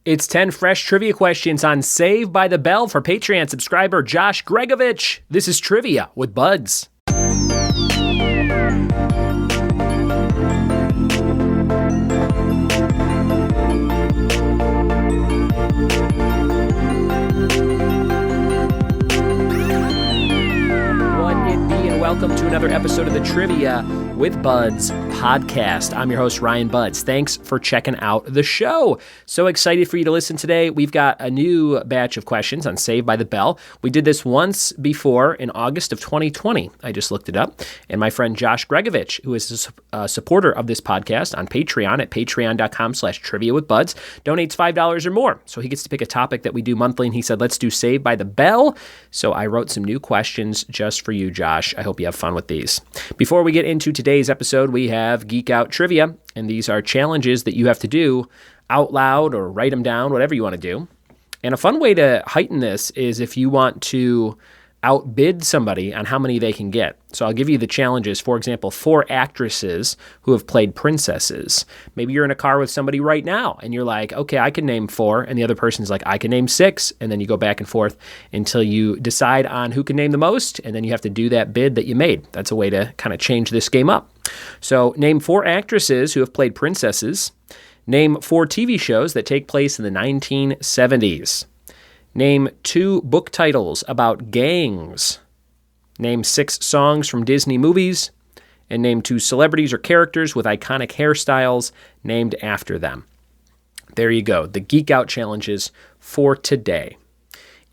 It's 10 fresh trivia questions on Saved by the Bell for Patreon subscriber Josh Gregovich. This is Trivia with Buds. Welcome to another episode of the Trivia with Buds podcast. I'm your host, Ryan Buds. Thanks for checking out the show. So excited for you to listen today. We've got a new batch of questions on Saved by the Bell. We did this once before in August of 2020. I just looked it up. And my friend Josh Gregovich, who is a supporter of this podcast on Patreon at patreon.com/trivia with Buds, donates $5 or more. So he gets to pick a topic that we do monthly. And he said, let's do Saved by the Bell. So I wrote some new questions just for you, Josh. I hope you have fun with these. Before we get into today's episode, we have Geek Out Trivia, and these are challenges that you have to do out loud or write them down, whatever you want to do. And a fun way to heighten this is if you want to outbid somebody on how many they can get. So I'll give you the challenges. For example, 4 actresses who have played princesses. Maybe you're in a car with somebody right now and you're like, okay, I can name 4. And the other person's like, I can name 6. And then you go back and forth until you decide on who can name the most. And then you have to do that bid that you made. That's a way to kind of change this game up. So name 4 actresses who have played princesses. Name 4 TV shows that take place in the 1970s. Name 2 book titles about gangs. Name 6 songs from Disney movies. And name 2 celebrities or characters with iconic hairstyles named after them. There you go, the Geek Out challenges for today.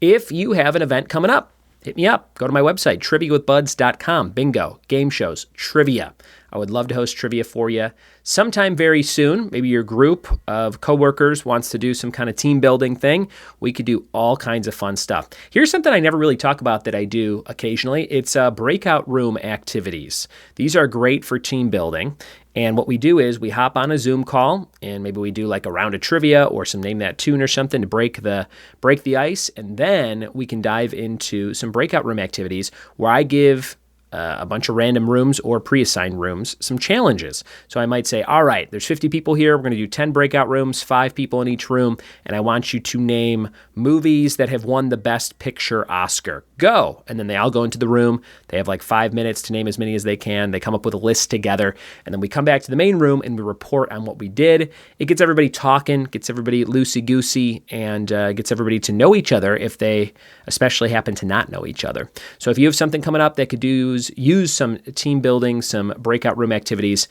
If you have an event coming up, hit me up. Go to my website, triviawithbuds.com. Bingo, game shows, trivia. I would love to host trivia for you sometime very soon. Maybe your group of coworkers wants to do some kind of team building thing. We could do all kinds of fun stuff. Here's something I never really talk about that I do occasionally. It's breakout room activities. These are great for team building. And what we do is we hop on a Zoom call and maybe we do like a round of trivia or some Name That Tune or something to break the ice. And then we can dive into some breakout room activities where I give a bunch of random rooms or pre-assigned rooms some challenges. So I might say, all right, there's 50 people here. We're going to do 10 breakout rooms, 5 people in each room, and I want you to name movies that have won the Best Picture Oscar. Go! And then they all go into the room. They have like 5 minutes to name as many as they can. They come up with a list together, and then we come back to the main room and we report on what we did. It gets everybody talking, gets everybody loosey-goosey, and gets everybody to know each other if they especially happen to not know each other. So if you have something coming up that could use some team building, some breakout room activities,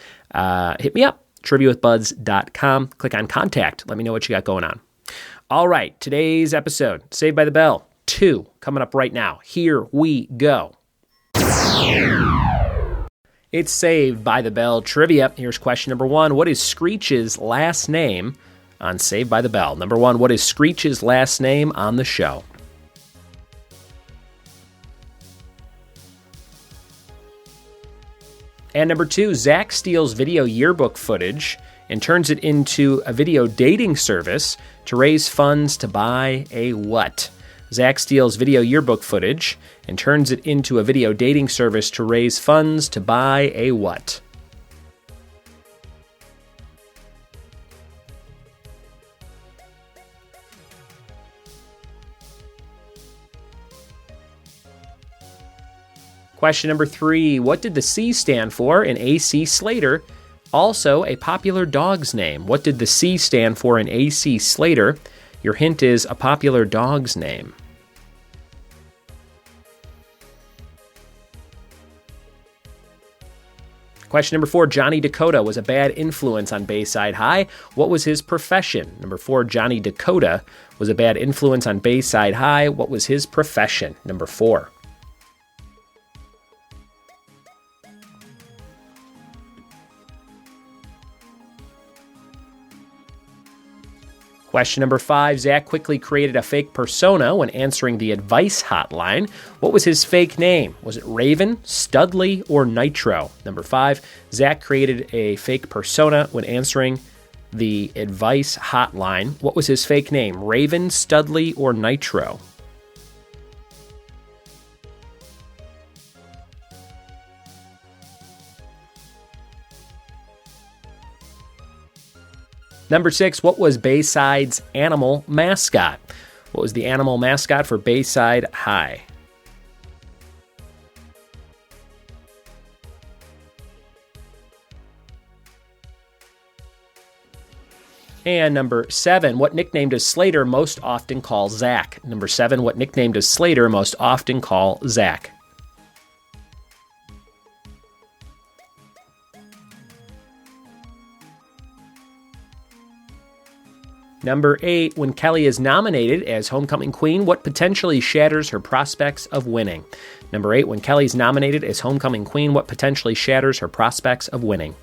hit me up, triviawithbuds.com. Click on contact. Let me know what you got going on. All right, today's episode, Saved by the Bell 2, coming up right now. Here we go. It's Saved by the Bell trivia. Here's question number 1. What is Screech's last name on Saved by the Bell? Number 1, what is Screech's last name on the show? And number 2, Zach steals video yearbook footage and turns it into a video dating service to raise funds to buy a what? Zach steals video yearbook footage and turns it into a video dating service to raise funds to buy a what? Question number 3, what did the C stand for in A.C. Slater? Also a popular dog's name. What did the C stand for in A.C. Slater? Your hint is a popular dog's name. Question number 4, Johnny Dakota was a bad influence on Bayside High. What was his profession? Number 4, Johnny Dakota was a bad influence on Bayside High. What was his profession? Number 4. Question number 5, Zach quickly created a fake persona when answering the advice hotline. What was his fake name? Was it Raven, Studley, or Nitro? Number 5, Zach created a fake persona when answering the advice hotline. What was his fake name? Raven, Studley, or Nitro? Number 6, what was Bayside's animal mascot? What was the animal mascot for Bayside High? And number 7, what nickname does Slater most often call Zach? Number 7, what nickname does Slater most often call Zach? Number 8, when Kelly is nominated as homecoming queen, what potentially shatters her prospects of winning? Number 8, when Kelly's nominated as homecoming queen, what potentially shatters her prospects of winning?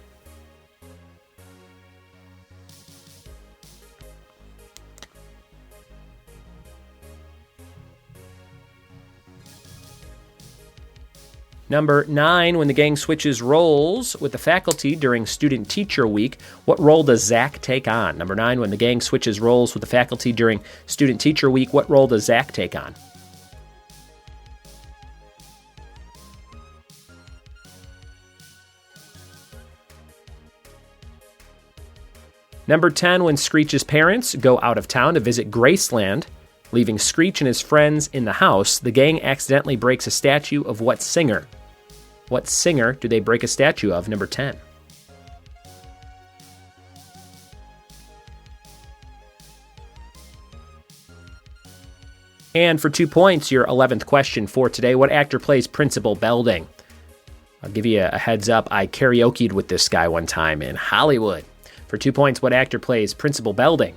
Number 9, when the gang switches roles with the faculty during Student-Teacher Week, what role does Zach take on? Number 9, when the gang switches roles with the faculty during Student-Teacher Week, what role does Zach take on? Number 10, when Screech's parents go out of town to visit Graceland, leaving Screech and his friends in the house, the gang accidentally breaks a statue of what singer? What singer do they break a statue of? Number 10. And for 2 points, your 11th question for today, what actor plays Principal Belding? I'll give you a heads up. I karaoke'd with this guy one time in Hollywood. For 2 points, what actor plays Principal Belding?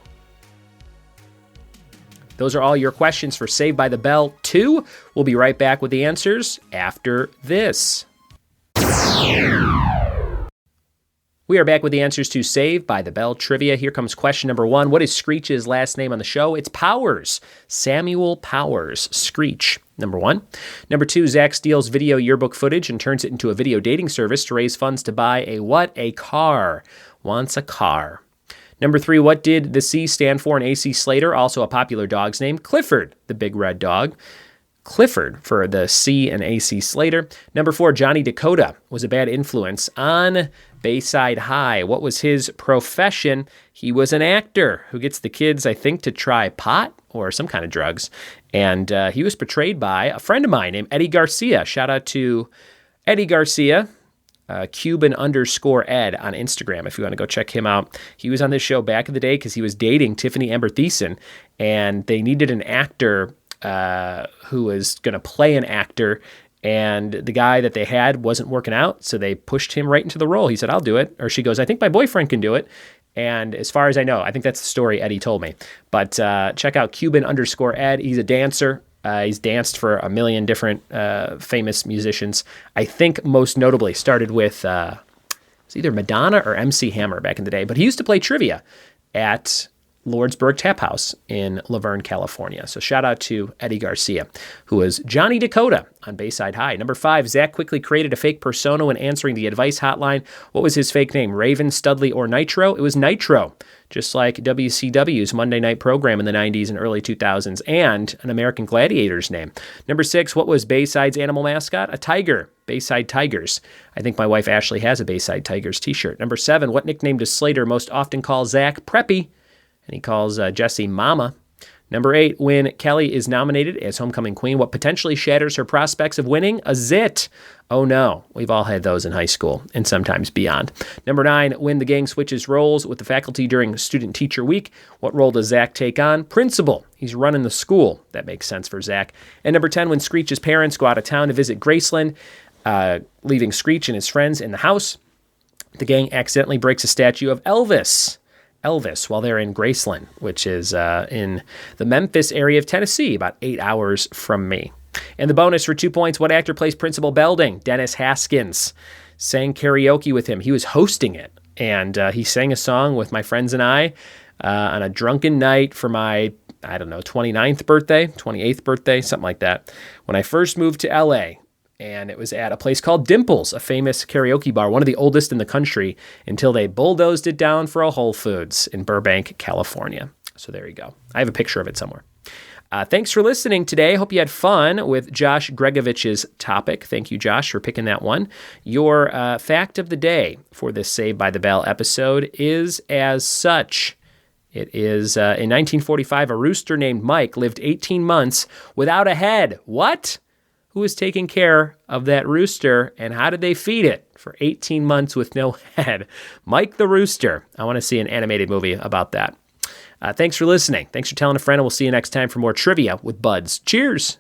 Those are all your questions for Saved by the Bell 2. We'll be right back with the answers after this. We are back with the answers to Saved by the Bell trivia. Here comes question number 1. What is Screech's last name on the show? It's Powers. Samuel Powers. Screech. Number 1. Number 2, Zach steals video yearbook footage and turns it into a video dating service to raise funds to buy a what? A car. Wants a car. Number 3, what did the C stand for in A.C. Slater, also a popular dog's name? Clifford, the big red dog. Clifford for the C and A.C. Slater. Number 4, Johnny Dakota was a bad influence on Bayside High. What was his profession? He was an actor who gets the kids, I think, to try pot or some kind of drugs. And he was portrayed by a friend of mine named Eddie Garcia. Shout out to Eddie Garcia. Cuban_Ed on Instagram, if you want to go check him out. He was on this show back in the day because he was dating Tiffany Amber Thiessen, and they needed an actor who was going to play an actor, and the guy that they had wasn't working out, so they pushed him right into the role. He said, I'll do it. Or she goes, I think my boyfriend can do it. And as far as I know, I think that's the story Eddie told me. But check out Cuban_Ed. He's a dancer. He's danced for a million different famous musicians. I think most notably started with it's either Madonna or MC Hammer back in the day. But he used to play trivia at Lordsburg Tap House in Laverne, California. So shout out to Eddie Garcia, who was Johnny Dakota on Bayside High. Number 5, Zach quickly created a fake persona when answering the advice hotline. What was his fake name? Raven, Studley, or Nitro? It was Nitro, just like WCW's Monday night program in the 90s and early 2000s, and an American Gladiator's name. Number 6, what was Bayside's animal mascot? A tiger. Bayside Tigers. I think my wife Ashley has a Bayside Tigers t-shirt. Number 7, what nickname does Slater most often call Zach? Preppy. And he calls Jesse Mama. Number 8, when Kelly is nominated as homecoming queen, what potentially shatters her prospects of winning? A zit. Oh no, we've all had those in high school and sometimes beyond. Number 9, when the gang switches roles with the faculty during Student-Teacher Week, what role does Zach take on? Principal. He's running the school. That makes sense for Zach. And number 10, when Screech's parents go out of town to visit Graceland, leaving Screech and his friends in the house, the gang accidentally breaks a statue of Elvis while they're in Graceland, which is in the Memphis area of Tennessee, about 8 hours from me. And the bonus for 2 points, what actor plays Principal Belding? Dennis Haskins. Sang karaoke with him. He was hosting it, and he sang a song with my friends and I on a drunken night for my, 29th birthday, 28th birthday, something like that, when I first moved to L.A., and it was at a place called Dimples, a famous karaoke bar, one of the oldest in the country, until they bulldozed it down for a Whole Foods in Burbank, California. So there you go. I have a picture of it somewhere. Thanks for listening today. Hope you had fun with Josh Gregovich's topic. Thank you, Josh, for picking that one. Your fact of the day for this Saved by the Bell episode is as such. It is in 1945, a rooster named Mike lived 18 months without a head. What? Who was taking care of that rooster, and how did they feed it for 18 months with no head? Mike the Rooster. I want to see an animated movie about that. Thanks for listening. Thanks for telling a friend, and we'll see you next time for more trivia with Buds. Cheers.